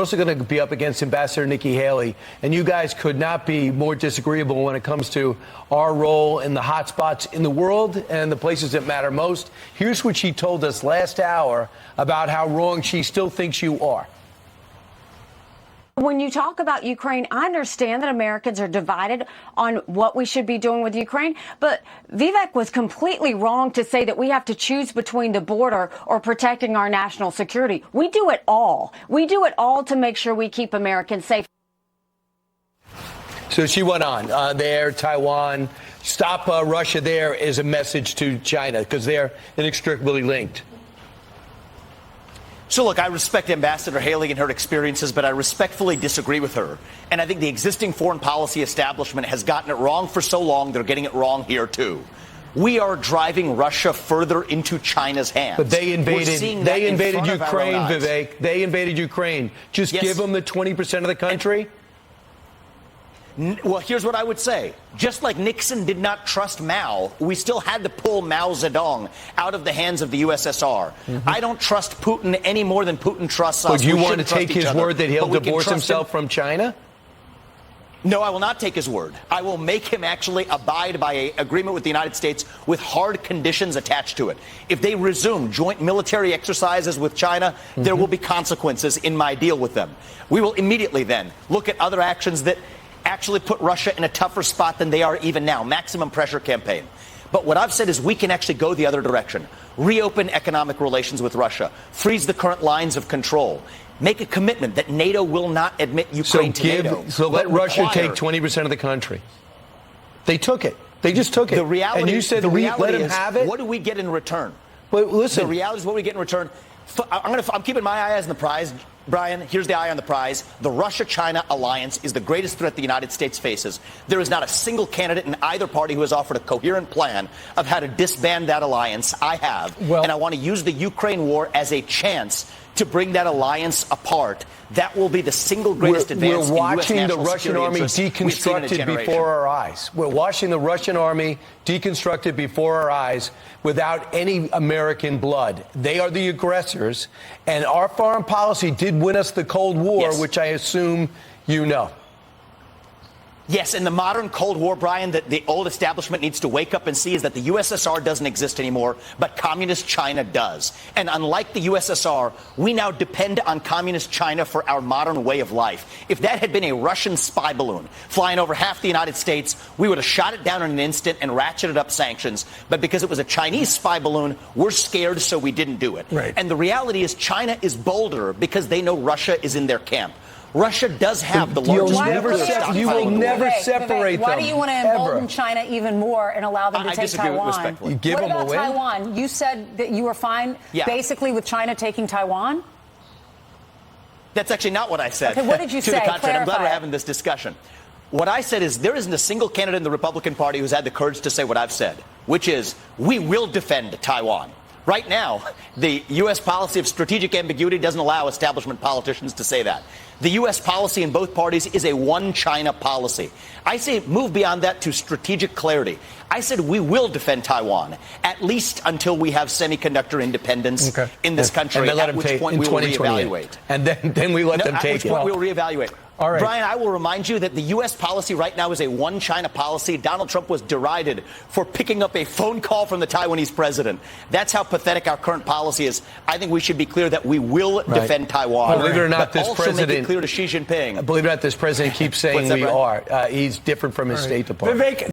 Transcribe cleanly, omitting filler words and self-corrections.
also going to be up against Ambassador Nikki Haley, and you guys could not be more disagreeable when it comes to our role in the hot spots in the world and the places that matter most. Here's what she told us last hour about how wrong she still thinks you are. When you talk about Ukraine, I understand that Americans are divided on what we should be doing with Ukraine, but Vivek was completely wrong to say that we have to choose between the border or protecting our national security. We do it all. We do it all to make sure we keep Americans safe. So she went on there, Taiwan, stop Russia there is a message to China because they're inextricably linked. So, look, I respect Ambassador Haley and her experiences, but I respectfully disagree with her. And I think the existing foreign policy establishment has gotten it wrong for so long, they're getting it wrong here, too. We are driving Russia further into China's hands. But they invaded Ukraine, Vivek. They invaded Ukraine. Just give them the 20% of the country? Well, here's what I would say. Just like Nixon did not trust Mao, we still had to pull Mao Zedong out of the hands of the USSR. I don't trust Putin any more than Putin trusts us. But you want to take his word that he'll divorce himself from China? No, I will not take his word. I will make him actually abide by an agreement with the United States with hard conditions attached to it. If they resume joint military exercises with China, there will be consequences in my deal with them. We will immediately then look at other actions that actually put Russia in a tougher spot than they are even now. Maximum pressure campaign. But what I've said is we can actually go the other direction. Reopen economic relations with Russia. Freeze the current lines of control. Make a commitment that NATO will not admit Ukraine to NATO. So let Russia take 20% of the country. They took it. They just took it. The reality, and you said let him have it? What do we get in return? But listen. The reality is what we get in return. I'm keeping my eye on the prize. Brian, here's the eye on the prize. The Russia-China alliance is the greatest threat the United States faces. There is not a single candidate in either party who has offered a coherent plan of how to disband that alliance. I have. And I want to use the Ukraine war as a chance to bring that alliance apart. That will be the single greatest advance in U.S. national security. We're watching the Russian army deconstructed before our eyes. We're watching the Russian army deconstructed before our eyes without any American blood. They are the aggressors, and our foreign policy did win us the Cold War, which I assume you know. Yes, in the modern Cold War, Brian, that the old establishment needs to wake up and see is that the USSR doesn't exist anymore, but communist China does. And unlike the USSR, we now depend on communist China for our modern way of life. If that had been a Russian spy balloon flying over half the United States, we would have shot it down in an instant and ratcheted up sanctions. But because it was a Chinese spy balloon, we're scared, so we didn't do it. Right. And the reality is China is bolder because they know Russia is in their camp. Russia does have the largest you will never separate them. Why do you want to embolden China even more and allow them to take Taiwan? You give what them about a win? Taiwan? You said that you were fine basically with China taking Taiwan? That's actually not what I said. Okay, what did you say? To the contrary, I'm glad Clarify we're having this discussion. What I said is there isn't a single candidate in the Republican Party who's had the courage to say what I've said, which is we will defend Taiwan. Right now, the U.S. policy of strategic ambiguity doesn't allow establishment politicians to say that. The U.S. policy in both parties is a one-China policy. I say move beyond that to strategic clarity. I said we will defend Taiwan, at least until we have semiconductor independence in this country, at which point we will reevaluate. And then we let them take it. At which point we'll reevaluate. All right. Brian, I will remind you that the U.S. policy right now is a one-China policy. Donald Trump was derided for picking up a phone call from the Taiwanese president. That's how pathetic our current policy is. I think we should be clear that we will defend Taiwan. Believe it or not, this president, make it clear to Xi Jinping. Believe it or not, this president keeps saying we are. He's different from his State Department. Vivek,